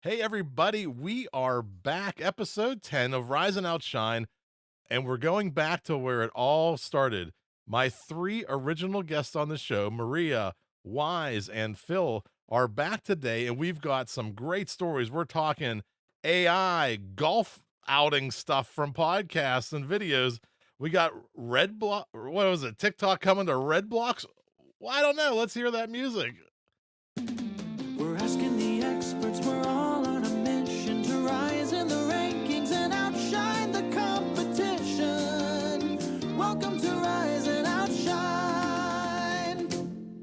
Hey, everybody, we are back, episode 10 of Rise and Outshine, and we're going back to where it all started. My three original guests on the show, Maria, Wize, and Phil, are back today, and we've got some great stories. We're talking AI, golf outing stuff from podcasts and videos. We got Redbox, what was it, TikTok coming to Redbox? Well, I don't know. Let's hear that music. We're asking the experts, we're all on a mission to rise in the rankings and outshine the competition. Welcome to Rise and Outshine.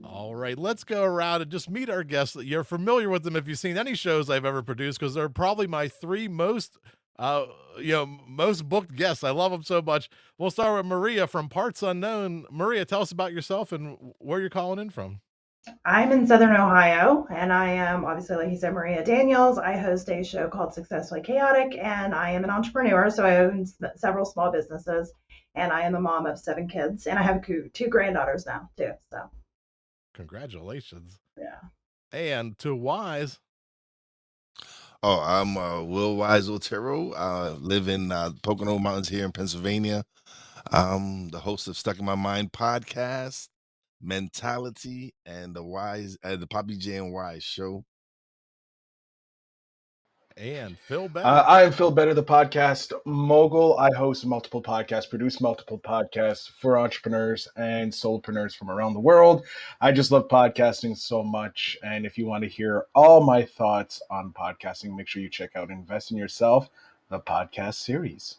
All right, let's go around and just meet our guests. You're familiar with them if you've seen any shows I've ever produced, because they're probably my three most most booked guests. I love them so much. We'll start with Maria from Parts Unknown. Maria, tell us about yourself and where you're calling in from. I'm in Southern Ohio, and I am obviously, like you said, Maria Daniels. I host a show called Successfully Chaotic, and I am an entrepreneur, so I own several small businesses, and I am the mom of 7 kids, and I have two granddaughters now too. So, Congratulations. yeah. And to Wize. Oh, I'm Wize El Jefe. I live in Pocono Mountains here in Pennsylvania. I'm the host of Stuck in My Mind podcast, Mentality, and the Poppy J and Wise show. And Phil Better. I am Phil Better, the podcast mogul. I host multiple podcasts, produce multiple podcasts for entrepreneurs and solopreneurs from around the world. I just love podcasting so much. And if you want to hear all my thoughts on podcasting, make sure you check out Invest in Yourself, the podcast series.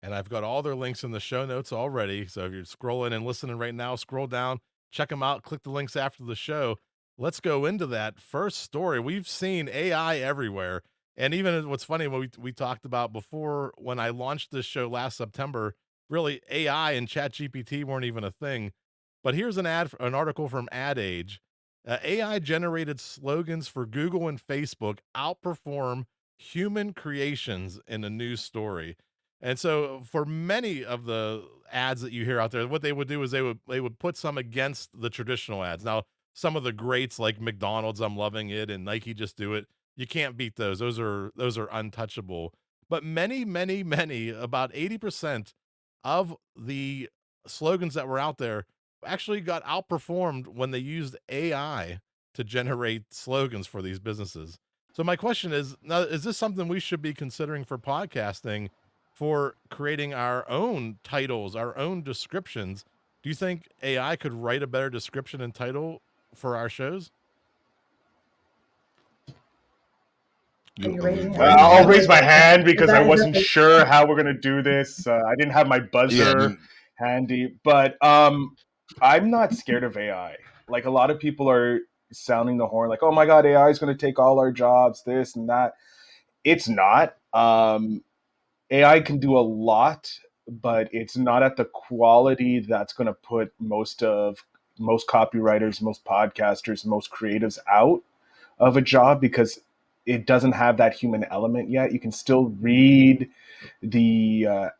And I've got all their links in the show notes already. So if you're scrolling and listening right now, scroll down, check them out, click the links after the show. Let's go into that first story. We've seen AI everywhere. And even what's funny, when we talked about before, when I launched this show last September, really AI and ChatGPT weren't even a thing. But here's an article from AdAge. AI generated slogans for Google and Facebook outperform human creations in a news story. And so for many of the ads that you hear out there, what they would do is they would put some against the traditional ads. Now, some of the greats like McDonald's, I'm loving it, and Nike, just do it. You can't beat those. Those are untouchable. But many, about 80% of the slogans that were out there actually got outperformed when they used AI to generate slogans for these businesses. So my question is, now, is this something we should be considering for podcasting, for creating our own titles, our own descriptions? Do you think AI could write a better description and title for our shows? Are you raising your I'll hand? raise my hand because I Is wasn't that- sure how we're going to do this. I didn't have my buzzer handy, but I'm not scared of AI. Like, a lot of people are sounding the horn like, oh my God, AI is going to take all our jobs, this and that. It's not. AI can do a lot, but it's not at the quality that's going to put most copywriters, most podcasters, most creatives out of a job, because it doesn't have that human element yet. You can still read the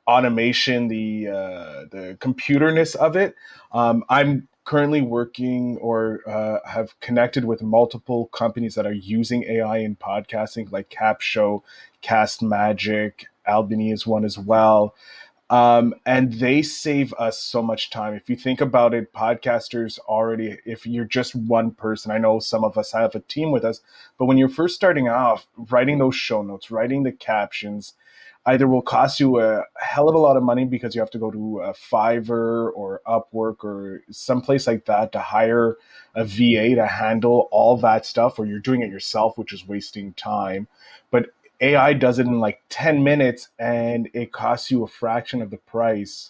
automation, the computerness of it. I'm currently working or have connected with multiple companies that are using AI in podcasting, like Capshow, Cast Magic, Albany is one as well. And they save us so much time. If you think about it, podcasters already, if you're just one person, I know some of us have a team with us, but when you're first starting off, writing those show notes, writing the captions, either will cost you a hell of a lot of money because you have to go to Fiverr or Upwork or someplace like that to hire a VA to handle all that stuff, or you're doing it yourself, which is wasting time. But AI does it in like 10 minutes and it costs you a fraction of the price,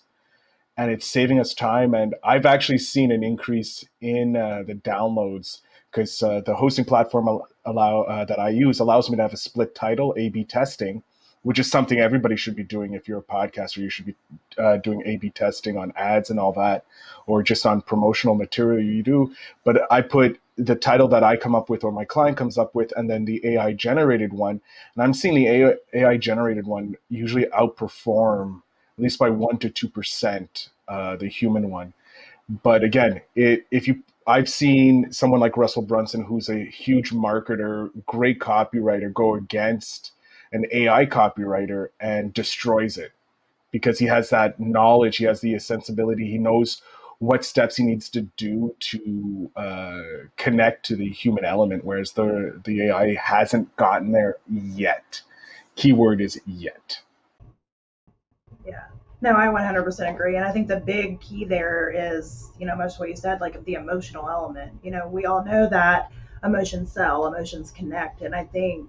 and it's saving us time. And I've actually seen an increase in the downloads because the hosting platform that I use allows me to have a split title, A/B testing, which is something everybody should be doing. If you're a podcaster, you should be doing A/B testing on ads and all that, or just on promotional material you do. But I put the title that I come up with or my client comes up with, and then the AI generated one. And I'm seeing the AI generated one usually outperform, at least by 1% to 2%, the human one. But again, if you I've seen someone like Russell Brunson, who's a huge marketer, great copywriter, go against an AI copywriter and destroys it because he has that knowledge, he has the sensibility, he knows what steps he needs to do to connect to the human element, whereas the AI hasn't gotten there yet. Keyword is yet. Yeah. No, I 100% agree. And I think the big key there is, much of what you said, like the emotional element. We all know that emotions sell, emotions connect. And I think,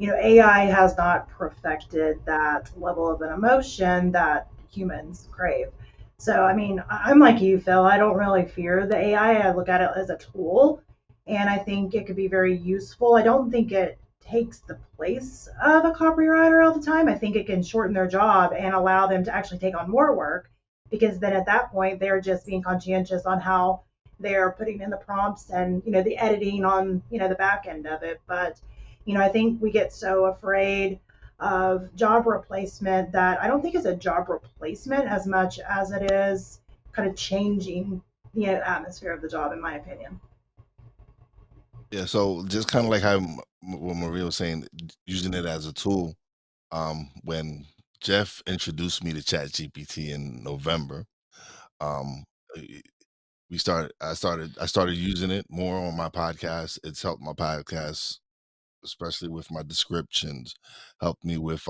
AI has not perfected that level of an emotion that humans crave. So, I mean, I'm like you, Phil. I don't really fear the AI. I look at it as a tool, and I think it could be very useful. I don't think it takes the place of a copywriter all the time. I think it can shorten their job and allow them to actually take on more work, because then at that point they're just being conscientious on how they're putting in the prompts and the editing on the back end of it. But I think we get so afraid of job replacement that I don't think it's a job replacement as much as it is kind of changing the atmosphere of the job, in my opinion. Yeah, so just kind of like how what Maria was saying, using it as a tool. When Jeff introduced me to ChatGPT in November, um, I started using it more on my podcast. It's helped my podcast, especially with my descriptions, helped me with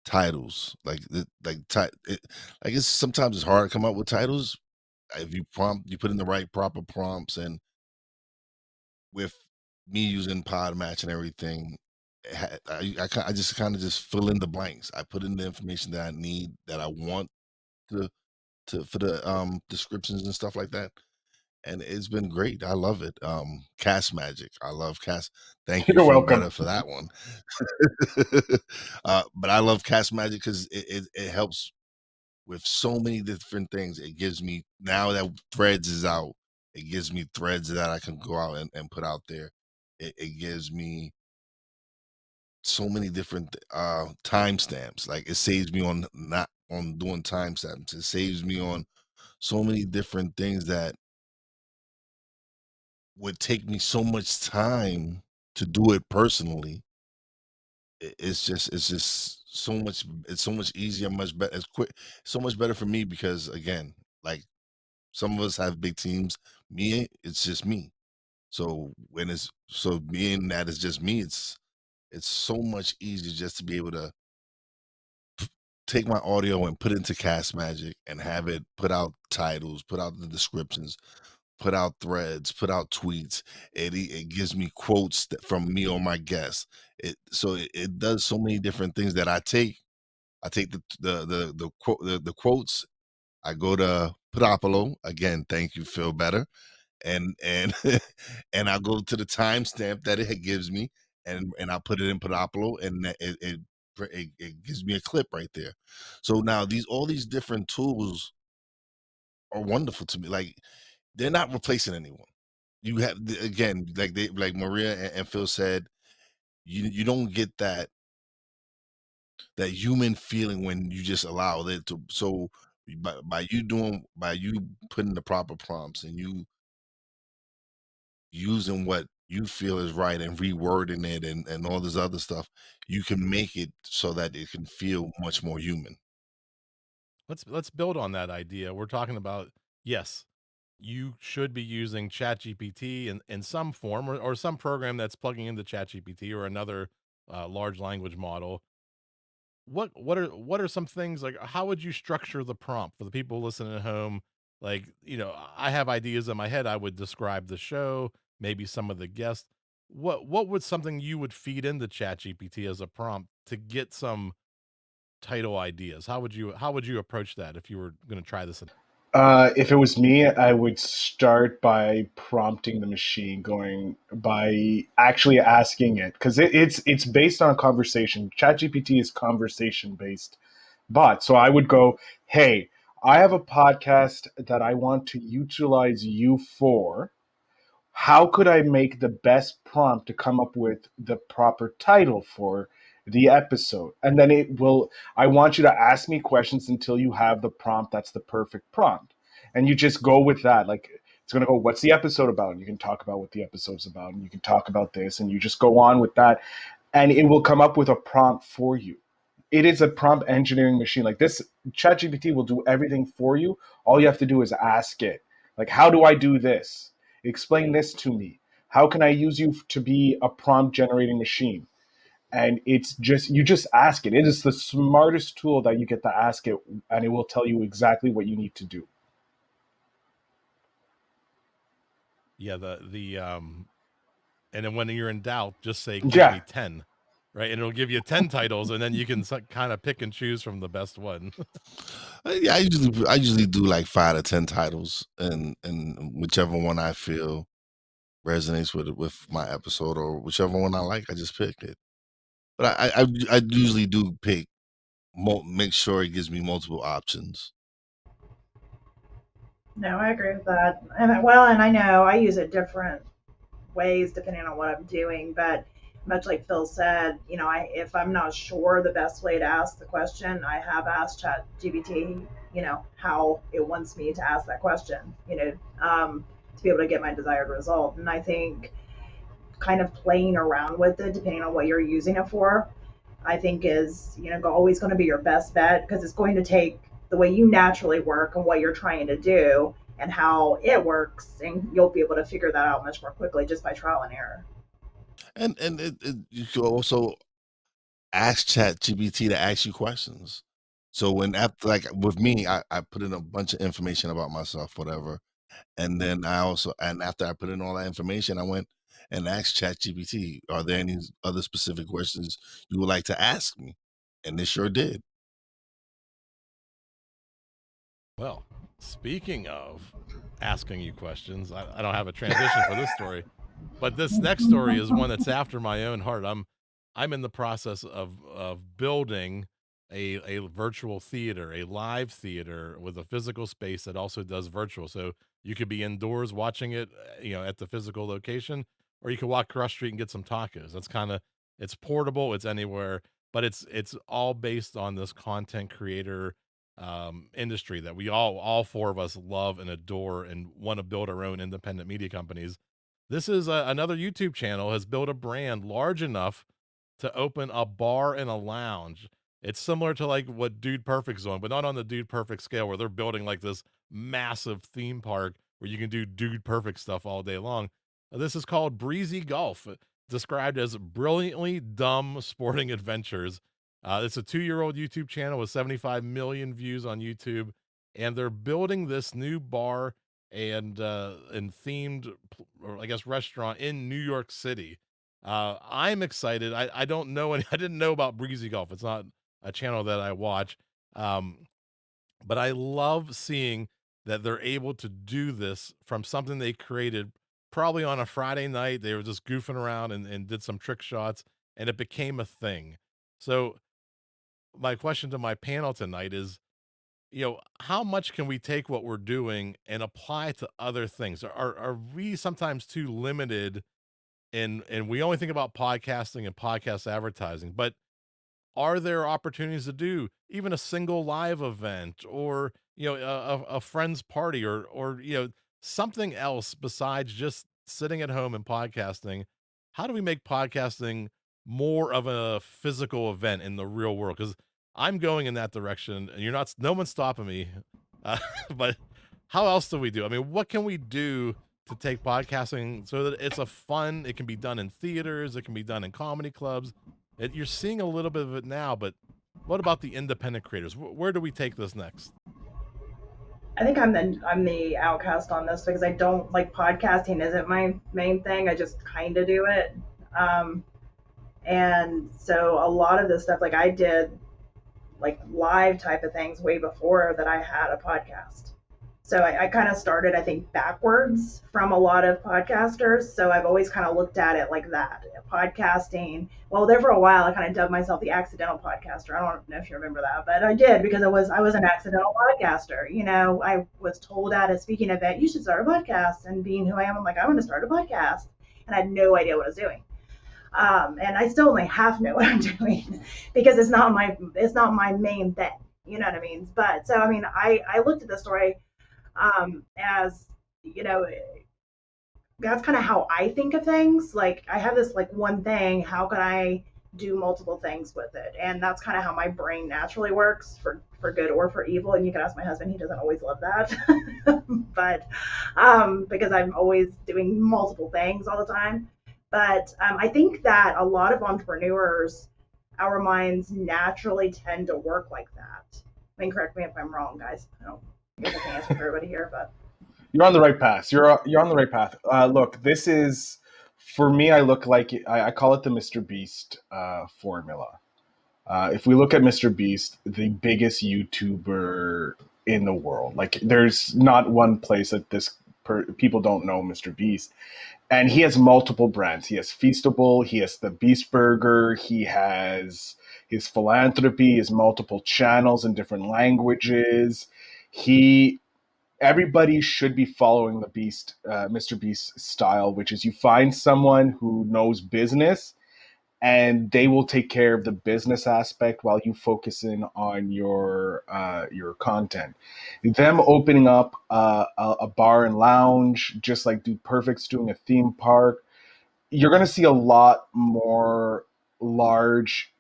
titles. It's sometimes it's hard to come up with titles if you put in the right proper prompts, and with me using Podmatch and everything, I just kind of just fill in the blanks. I put in the information that I need, that I want for the descriptions and stuff like that, and it's been great. I love it. Cast Magic, I love Cast. Thank you, You're Phil welcome. Better, for that one. But I love Cast Magic because it helps with so many different things. It gives me, now that Threads is out, it gives me threads that I can go out and put out there. It gives me so many different timestamps. Like, it saves me on not on doing timestamps. It saves me on so many different things that would take me so much time to do it personally. It's just so much easier, much better, it's quick, so much better for me, because again, like, some of us have big teams. Me, it's just me. So being that it's just me, it's so much easier just to be able to take my audio and put it into Cast Magic and have it put out titles, put out the descriptions, put out threads, put out tweets. It gives me quotes from me or my guests. It does so many different things that I take. I take the quotes. I go to Podopolo again. Thank you, Feel Better, and and I go to the timestamp that it gives me, and I put it in Podopolo, and it gives me a clip right there. So now all these different tools are wonderful to me. Like, they're not replacing anyone. You have, again, like Maria and Phil said, you don't get that human feeling when you just allow it to. So by you putting the proper prompts, and you using what you feel is right, and rewording it, and all this other stuff, you can make it so that it can feel much more human. Let's build on that idea. We're talking about, yes, you should be using ChatGPT in some form, or some program that's plugging into ChatGPT or another large language model. What are some things, like, how would you structure the prompt for the people listening at home? Like, I have ideas in my head. I would describe the show, maybe some of the guests. What would something you would feed into ChatGPT as a prompt to get some title ideas? How would you approach that if you were going to try this? If it was me, I would start by prompting the machine, going by actually asking it, because it's based on a conversation. ChatGPT is conversation based bot. So I would go, hey, I have a podcast that I want to utilize you for. How could I make the best prompt to come up with the proper title for the episode? And then I want you to ask me questions until you have the prompt that's the perfect prompt. And you just go with that. Like, It's going to go, what's the episode about? And you can talk about what the episode's about, and you can talk about this, and you just go on with that, and it will come up with a prompt for you. It is a prompt engineering machine. Like this, ChatGPT will do everything for you. All you have to do is ask it, like, how do I do this? Explain this to me. How can I use you to be a prompt generating machine? And it's just, you just ask it. It is the smartest tool that you get to ask it, and it will tell you exactly what you need to do. Yeah, and then when you're in doubt, just say, give me 10, right? And it'll give you 10 titles, and then you can kind of pick and choose from the best one. Yeah, I usually do like 5 to 10 titles, and whichever one I feel resonates with my episode, or whichever one I like, I just pick it. But I usually do pick, make sure it gives me multiple options. No, I agree with that. And I know I use it different ways depending on what I'm doing, but much like Phil said, if I'm not sure the best way to ask the question, I have asked ChatGPT, how it wants me to ask that question, to be able to get my desired result. And I think kind of playing around with it, depending on what you're using it for, I think is, always going to be your best bet, because it's going to take the way you naturally work and what you're trying to do and how it works, and you'll be able to figure that out much more quickly just by trial and error. And you can also ask ChatGPT to ask you questions. So when after, like with me, I put in a bunch of information about myself, whatever, and then after I put in all that information, I went and asked ChatGPT, are there any other specific questions you would like to ask me? And it sure did. Well, speaking of asking you questions, I don't have a transition for this story, but this next story is one that's after my own heart. I'm in the process of building a virtual theater, a live theater with a physical space that also does virtual. So you could be indoors watching it, at the physical location, or you could walk across the street and get some tacos. It's portable, it's anywhere, but it's all based on this content creator industry that we all four of us love and adore and want to build our own independent media companies. This is another YouTube channel has built a brand large enough to open a bar and a lounge. It's similar to like what Dude Perfect's doing, but not on the Dude Perfect scale, where they're building like this massive theme park where you can do Dude Perfect stuff all day long. This is called Breezy Golf, described as brilliantly dumb sporting adventures. It's a 2-year-old YouTube channel with 75 million views on YouTube, and they're building this new bar and themed, or I guess, restaurant in New York City. I'm excited. I don't know any, I didn't know about Breezy Golf. It's not a channel that I watch, but I love seeing that they're able to do this from something they created probably on a Friday night. They were just goofing around and did some trick shots, and it became a thing. So my question to my panel tonight is, how much can we take what we're doing and apply to other things? Are we sometimes too limited, and we only think about podcasting and podcast advertising, but are there opportunities to do even a single live event, or a friend's party, or something else besides just sitting at home and podcasting? How do we make podcasting more of a physical event in the real world? Because I'm going in that direction, and no one's stopping me. But how else do we do? I mean, what can we do to take podcasting so that it's it can be done in theaters, it can be done in comedy clubs? You're seeing a little bit of it now, but what about the independent creators? Where do we take this next? I think I'm the outcast on this, because I don't like, podcasting isn't my main thing. I just kind of do it. And so a lot of this stuff, like, I did like live type of things way before that I had a podcast. So I kind of started, I think, backwards from a lot of podcasters. So I've always kind of looked at it like that. Podcasting, well, there for a while, I kind of dubbed myself the accidental podcaster. I don't know if you remember that, but I did, because I was an accidental podcaster. I was told at a speaking event, you should start a podcast. And being who I am, I'm like, I want to start a podcast. And I had no idea what I was doing. And I still only half know what I'm doing, because it's not my main thing. You know what I mean? But so, I mean, I looked at the story as you know, that's kind of how I think of things. Like I have this like one thing, how can I do multiple things with it? And that's kind of how my brain naturally works for good or for evil. And you can ask my husband, he doesn't always love that. But because I'm always doing multiple things all the time. But I think that a lot of entrepreneurs, our minds naturally tend to work like that. I mean, correct me if I'm wrong, guys. I guess I can't answer for everybody here, but You're on the right path. You're on the right path. Look, this is for me. I look like I call it the Mr. Beast formula. If we look at Mr. Beast, the biggest YouTuber in the world, like there's not one place that people don't know Mr. Beast, and he has multiple brands. He has Feastable, he has the Beast Burger, he has his philanthropy, his multiple channels in different languages. He Everybody should be following the Mr. Beast style, which is you find someone who knows business and they will take care of the business aspect while you focus in on your content. Them opening up a bar and lounge, just like Dude Perfect's doing a theme park, you're going to see a lot more large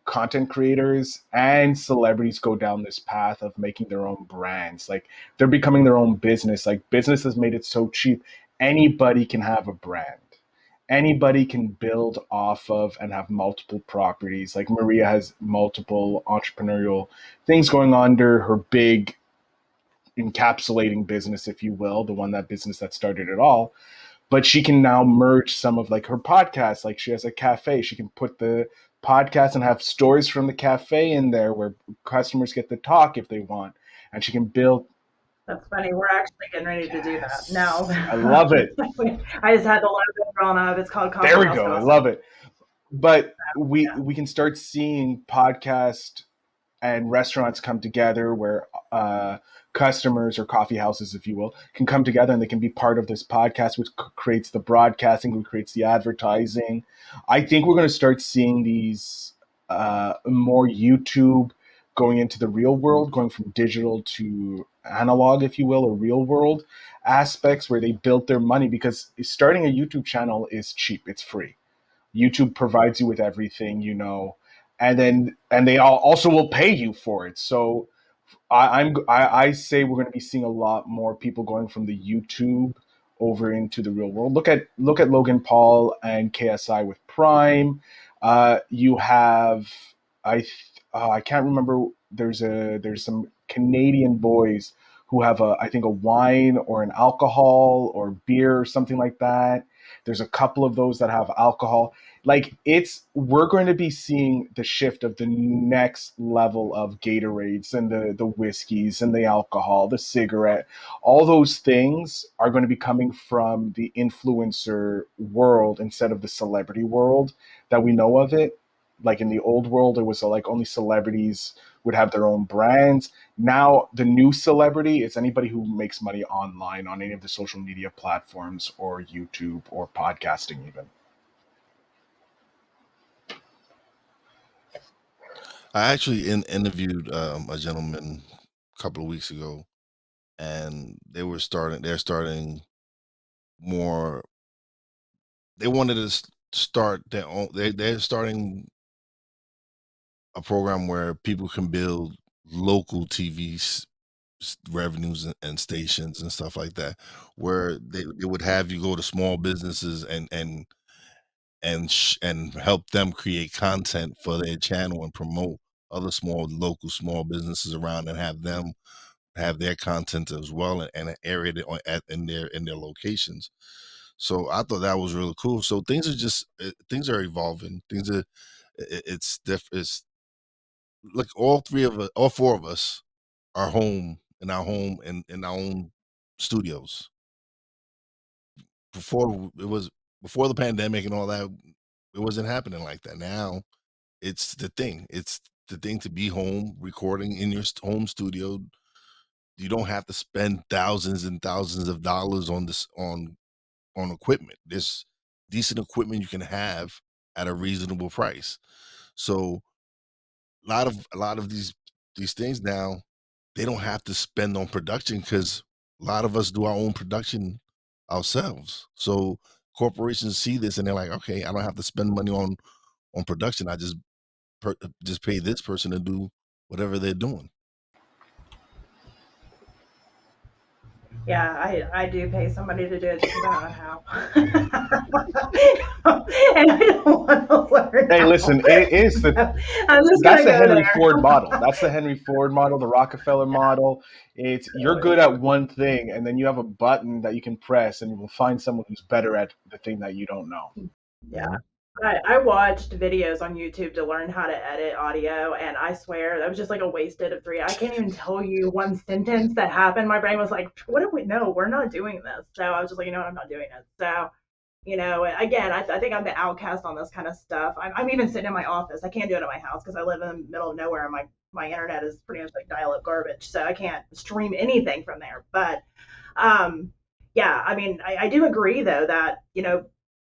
content creators and celebrities go down this path of making their own brands. Like they're becoming their own business. Like business has made it so cheap. Anybody can have a brand. Anybody can build off of and have multiple properties. Like Maria has multiple entrepreneurial things going under her big encapsulating business, if you will, the one that business that started it all, but she can now merge some of like her podcasts. Like she has a cafe, she can put the podcast and have stories from the cafe in there where customers get to talk if they want, and she can build. that's funny. We're actually getting ready to do that Yes, now. I love it. I just had the logo drawn up. It's called There Coffee we House go. I Coffee. love it. But we Yeah, we can start seeing podcast and restaurants come together where customers or coffee houses, if you will, can come together and they can be part of this podcast, which creates the broadcasting, which creates the advertising. I think we're going to start seeing these more YouTube going into the real world, going from digital to analog, if you will, or real world aspects where they built their money, because starting a YouTube channel is cheap. It's free. YouTube provides you with everything, and they also will pay you for it. So I say we're going to be seeing a lot more people going from the YouTube over into the real world. Look at Logan Paul and KSI with Prime. You have I can't remember. There's some Canadian boys who have I think a wine or an alcohol or beer or something like that. There's a couple of those that have alcohol. Like we're going to be seeing the shift of the next level of Gatorades and the whiskeys and the alcohol, the cigarette. All those things are going to be coming from the influencer world instead of the celebrity world that we know of it. Like in the old world, it was like only celebrities would have their own brands. Now the new celebrity is anybody who makes money online on any of the social media platforms or YouTube or podcasting even. I actually interviewed a gentleman a couple of weeks ago, and they're starting more. They wanted to start their own. They're starting a program where people can build local TV revenues and stations and stuff like that, where they would have you go to small businesses and help them create content for their channel and promote other local small businesses around and have them have their content as well and air it in their locations. So I thought that was really cool. So things are evolving. It's like all four of us are home in our own studios. Before the pandemic and all that, it wasn't happening like that. Now it's the thing. It's the thing to be home recording in your home studio. You don't have to spend thousands and thousands of dollars on equipment. There's decent equipment you can have at a reasonable price. So a lot of these things now, they don't have to spend on production because A lot of us do our own production ourselves. So corporations see this and they're like, okay, I don't have to spend money on production. I just pay this person to do whatever they're doing. Yeah, I do pay somebody to do it just because I don't know how. And I don't want to learn Hey, how. listen, it is So I'm just that's gonna the go Henry there. Ford model. That's the Henry Ford model, the Rockefeller model. It's you're good at one thing, and then you have a button that you can press, and you will find someone who's better at the thing that you don't know. Yeah. I watched videos on YouTube to learn how to edit audio, and I swear that was just like a wasted of 3. I can't even tell you one sentence that happened. My brain was like, "What do we? No, we're not doing this." So I was just like, you know what, I'm not doing it. So again, I think I'm the outcast on this kind of stuff. I'm even sitting in my office. I can't do it at my house because I live in the middle of nowhere and my internet is pretty much like dial-up garbage. So I can't stream anything from there. But yeah, I mean, I do agree though that,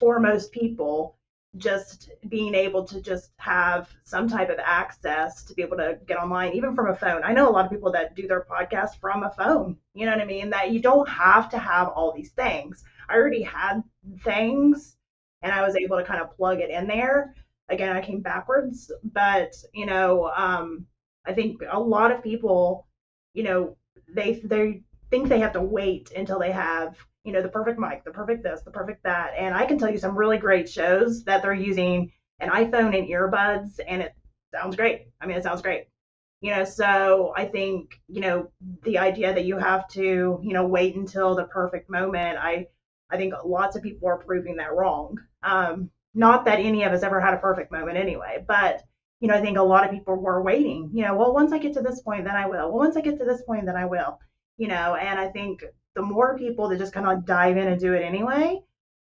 for most people, just being able to just have some type of access to be able to get online, even from a phone. I know a lot of people that do their podcast from a phone. You know what I mean? That you don't have to have all these things. I already had things and I was able to kind of plug it in there. Again, I came backwards, but I think a lot of people, you know, they think they have to wait until they have, the perfect mic, the perfect this, the perfect that. And I can tell you some really great shows that they're using an iPhone and earbuds, and it sounds great. I mean, it sounds great. So I think, the idea that you have to, wait until the perfect moment, I think lots of people are proving that wrong. Not that any of us ever had a perfect moment anyway, but I think a lot of people were waiting. Well, once I get to this point, then I will. Well, once I get to this point, then I will. And I think the more people that just kind of dive in and do it anyway,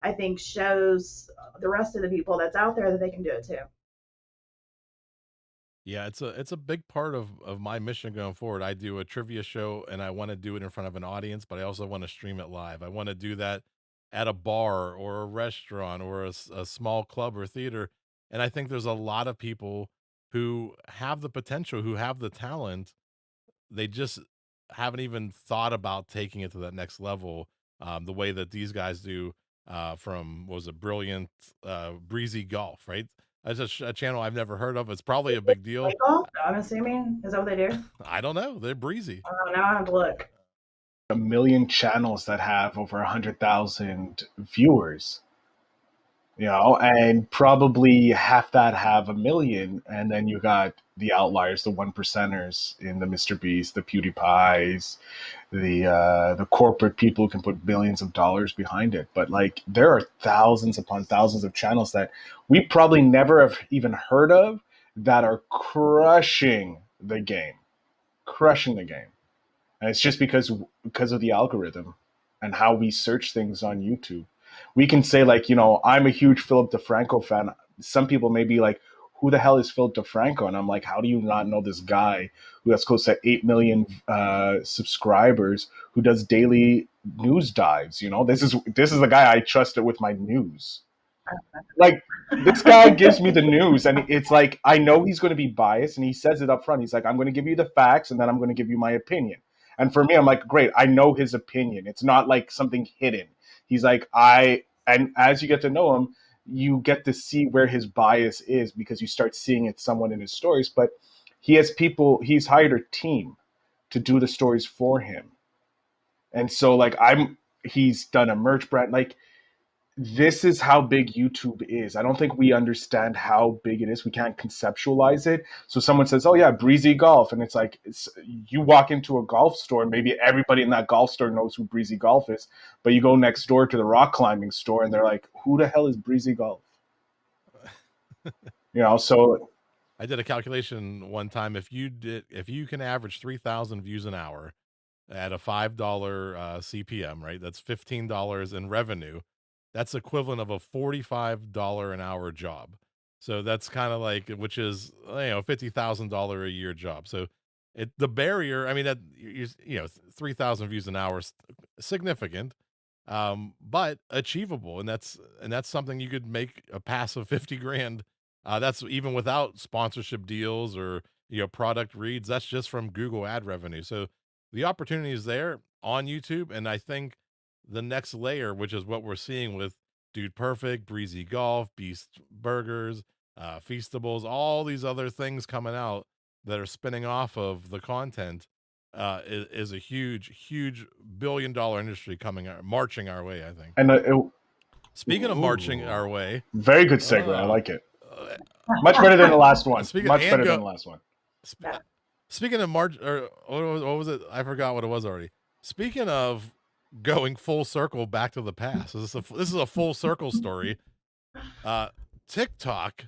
I think shows the rest of the people that's out there that they can do it too. Yeah, it's a big part of my mission going forward. I do a trivia show and I want to do it in front of an audience, but I also want to stream it live. I want to do that at a bar or a restaurant or a small club or theater. And I think there's a lot of people who have the potential, who have the talent. They just haven't even thought about taking it to that next level, the way that these guys do, from, what was it, Brilliant, Breezy Golf, right? That's a channel I've never heard of. It's probably a big deal. Michael, I'm assuming, is that what they do? I don't know. They're breezy. Now I have to look. A million channels that have over 100,000 viewers, and probably half that have a million, and then you got the outliers, the one percenters in the Mr. Beast, the PewDiePies, the corporate people who can put billions of dollars behind it. But like, there are thousands upon thousands of channels that we probably never have even heard of that are crushing the game, and it's just because of the algorithm and how we search things on YouTube. We can say, like, I'm a huge Philip DeFranco fan. Some people may be like, who the hell is Philip DeFranco? And I'm like, how do you not know this guy who has close to 8 million subscribers, who does daily news dives? This is the guy I trusted with my news. Like, this guy gives me the news, and it's like, I know he's going to be biased, and he says it up front. He's like, I'm going to give you the facts, and then I'm going to give you my opinion. And for me, I'm like, great, I know his opinion. It's not like something hidden. He's like, and as you get to know him, you get to see where his bias is, because you start seeing it somewhat in his stories. But he's hired a team to do the stories for him. And so, like, he's done a merch brand. Like, this is how big YouTube is. I don't think we understand how big it is. We can't conceptualize it. So someone says, "Oh yeah, Breezy Golf," and it's like, you walk into a golf store, and maybe everybody in that golf store knows who Breezy Golf is, but you go next door to the rock climbing store, and they're like, "Who the hell is Breezy Golf?" So I did a calculation one time. If you can average 3,000 views an hour at a $5 CPM, right? That's $15 in revenue. That's equivalent of a $45 an hour job. So that's kind of like, which is, $50,000 a year job. So the barrier, I mean, that 3,000 views an hour is significant, but achievable. And that's something you could make a passive 50 grand. That's even without sponsorship deals or, product reads. That's just from Google ad revenue. So the opportunity is there on YouTube. And I think the next layer, which is what we're seeing with Dude Perfect, Breezy Golf, Beast Burgers, Feastables, all these other things coming out that are spinning off of the content, is a huge $billion industry marching our way, I think. And Speaking of marching our way, very good segue. I like it. uh, Much better than the last one. Speaking Much and better go- than the last one. Yeah. Speaking of March, or what was it? I forgot what it was already. Speaking of going full circle back to the past, this is a full circle story. TikTok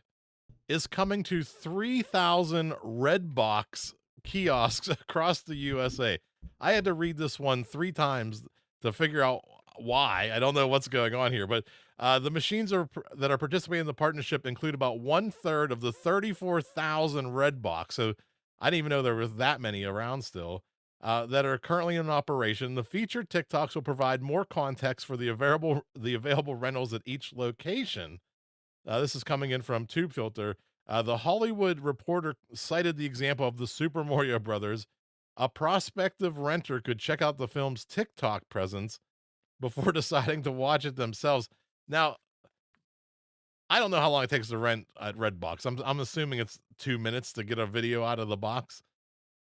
is coming to 3,000 Redbox kiosks across the USA. I had to read this one 3 times to figure out why. I don't know what's going on here, but the machines that are participating in the partnership include about 1/3 of the 34,000 Redbox. So I didn't even know there was that many around still that are currently in operation. The featured TikToks will provide more context for the available rentals at each location. This is coming in from Tubefilter. The Hollywood Reporter cited the example of the Super Mario Brothers. A prospective renter could check out the film's TikTok presence before deciding to watch it themselves. Now, I don't know how long it takes to rent at Redbox. I'm assuming it's 2 minutes to get a video out of the box.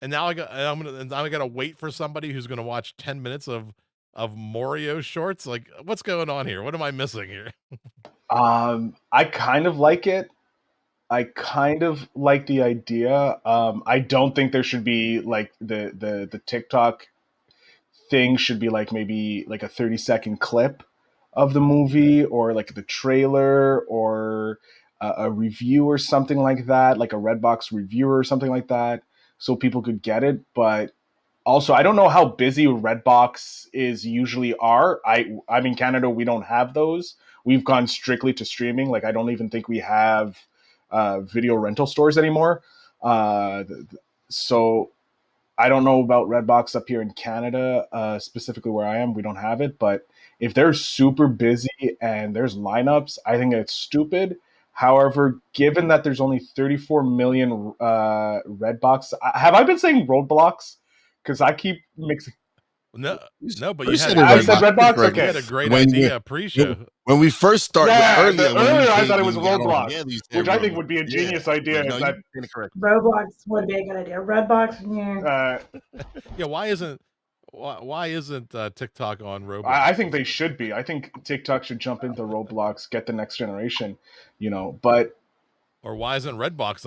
And now I'm gonna wait for somebody who's gonna watch 10 minutes of Mario shorts. Like, what's going on here? What am I missing here? I kind of like it. I kind of like the idea. I don't think there should be like the TikTok thing should be like maybe like a 30-second clip of the movie or like the trailer or a review or something like that, like a Redbox reviewer or something like that, so people could get it. But also, I don't know how busy Redbox is usually are. I'm in Canada, we don't have those. We've gone strictly to streaming. Like I don't even think we have video rental stores anymore. So I don't know about Redbox up here in Canada, specifically where I am. We don't have it. But if they're super busy and there's lineups, I think it's stupid. However, given that there's only 34 million Redbox, have I been saying roadblocks? Because I keep mixing. No, but You you said had I said Redbox? you Okay. had a great When idea pre-show. When we first started, earlier I thought it was when we got on roadblocks, together, you said which I think Roadblock. would be a Yeah, genius idea. but no, Is you that did it correct. Roblox would be a good idea. Redbox, yeah. Yeah, why isn't TikTok on Roblox? I think they should be. I think TikTok should jump into Roblox, get the next generation, but Or why isn't Redbox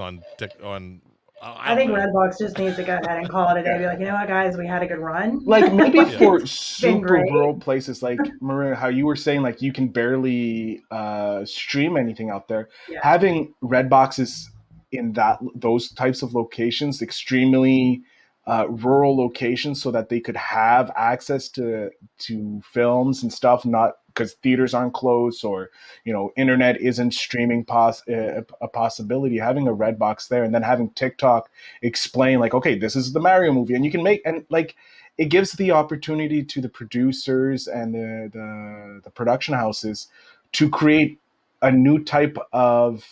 on I think Redbox just needs to go ahead and call it a day. Be like, you know what, guys, we had a good run. like maybe Yeah. for super great. rural places, like Maria, how you were saying, like you can barely stream anything out there. Yeah. Having Redboxes in those types of locations, extremely rural locations, so that they could have access to films and stuff, not because theaters aren't closed or internet isn't streaming a possibility. Having a Redbox there and then having TikTok explain like, okay, this is the Mario movie, and you can make, and like it gives the opportunity to the producers and the production houses to create a new type of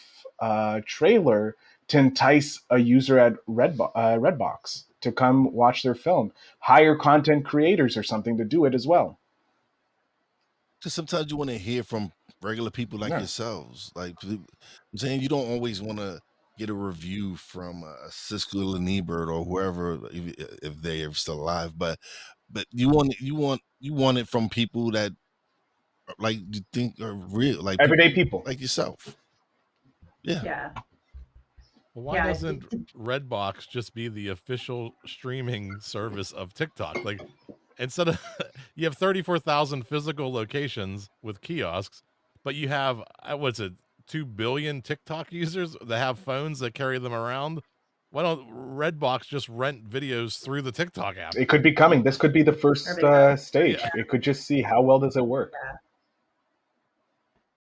trailer to entice a user at Redbox to come watch their film. Hire content creators or something to do it as well. Because sometimes you want to hear from regular people like yourselves. Like I'm saying, you don't always want to get a review from Siskel and Ebert or whoever, if they are still alive. But you want it from people that like you think are real, like everyday people like yourself. Yeah. Well, why doesn't Redbox just be the official streaming service of TikTok? Like, instead of you have 34,000 physical locations with kiosks, but you have 2 billion TikTok users that have phones that carry them around. Why don't Redbox just rent videos through the TikTok app? It could be coming. This could be the first stage. Yeah. It could just see how well does it work.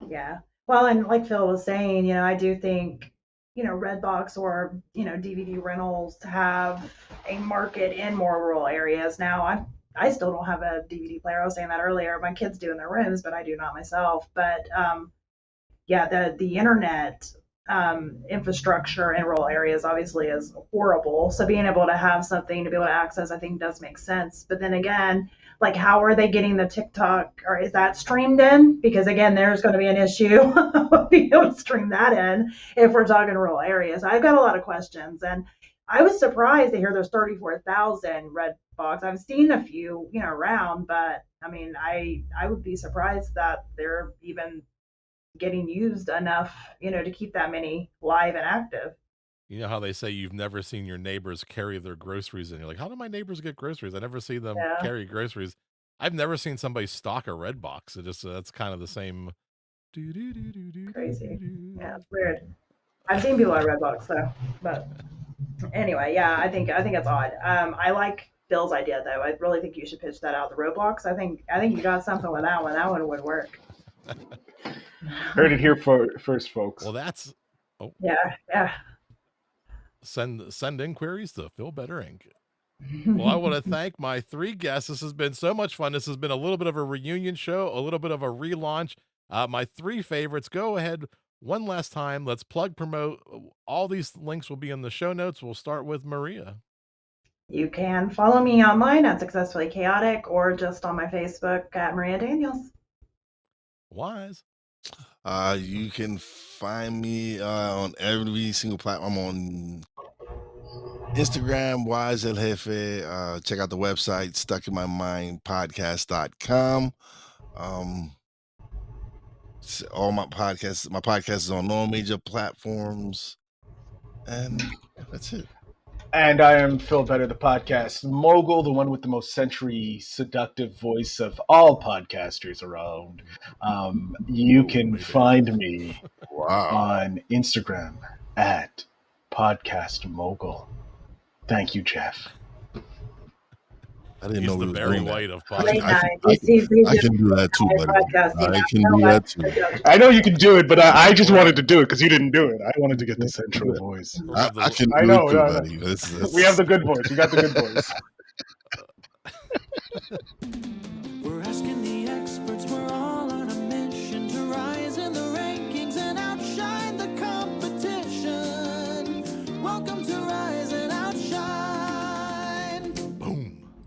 Yeah. Well, and like Phil was saying, I do think Redbox or DVD rentals have a market in more rural areas. Now, I still don't have a DVD player. I was saying that earlier. My kids do in their rooms, but I do not myself. But the internet infrastructure in rural areas obviously is horrible. So being able to have something to be able to access, I think does make sense. But then again, like how are they getting the TikTok, or is that streamed in? Because again, there's going to be an issue of being able to stream that in if we're talking rural areas. I've got a lot of questions, and I was surprised to hear there's 34,000 Redbox. I've seen a few, around, but I mean, I would be surprised that they're even getting used enough, to keep that many live and active. You know how they say you've never seen your neighbors carry their groceries, and you're like, how do my neighbors get groceries? I never see them Yeah, carry groceries. I've never seen somebody stock a Redbox. It just that's kind of the same. crazy. Yeah, it's weird. I've seen people at Redbox though, but anyway, yeah, I think it's odd. I like Bill's idea though. I really think you should pitch that out, the Roblox. I think you got something with that one. That one would work. Heard it here first, folks. Well, that's Yeah. send inquiries to Phil Better Inc. Well, I want to thank my 3 guests. This has been so much fun. This has been a little bit of a reunion show, a little bit of a relaunch. My 3 favorites. Go ahead one last time. Let's plug, promote. All these links will be in the show notes. We'll start with Maria. You can follow me online at Successfully Chaotic, or just on my Facebook at Maria Daniels. Wize. You can find me on every single platform. I'm on Instagram, Wize El Jefe. Check out the website, stuckinmymindpodcast.com. All my podcast is on all major platforms. And that's it. And I am Phil Better, the podcast mogul, the one with the most sensory, seductive voice of all podcasters around. You can find me on Instagram at Podcast Mogul. Thank you, Jeff. I didn't He's know the we were Barry doing White that. of Late podcasts. night. I can do that too, buddy. I can do that too. I know you can do it, but I just wanted to do it because you didn't do it. I wanted to get the central voice. I can I do know, it too, I know. buddy. We have the good voice. We got the good voice. We're asking the experts.